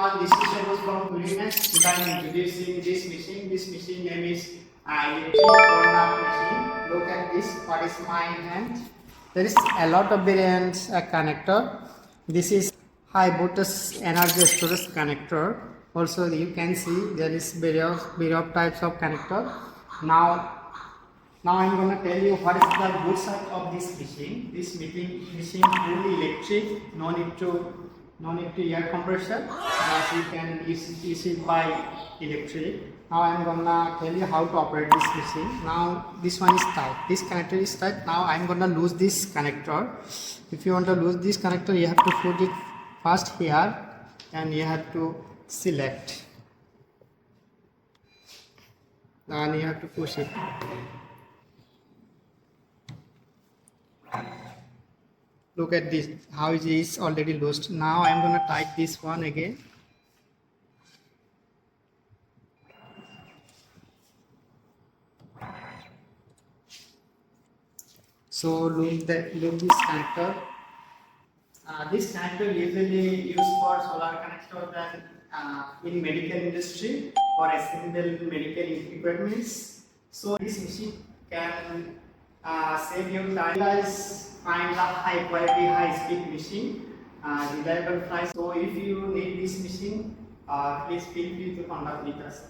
everyone, this is Shaboz from Purimas. Today I am introducing this machine. This machine name is electric corner machine. Look at this, what is my hand? There is a lot of variants connector. This is high voltage energy storage connector. Also you can see there is various types of connector. Now I'm going to tell you what is the good side of this machine. This machine fully electric, no need to air compressor, but you can use it by electric. Now I'm gonna tell you how to operate this machine. Now this one is tight, this connector is tight. Now I'm gonna lose this connector. If you want to lose this connector, you have to put it first here and you have to select and you have to push it. Look at this, how it is already loosed. Now I am going to tighten this one again. So look this connector. This connector usually used for solar connector than in medical industry for assemble medical equipments. So this machine can save you time. Guys, find a high quality, high speed machine, reliable price. So if you need this machine, please feel free to contact with us.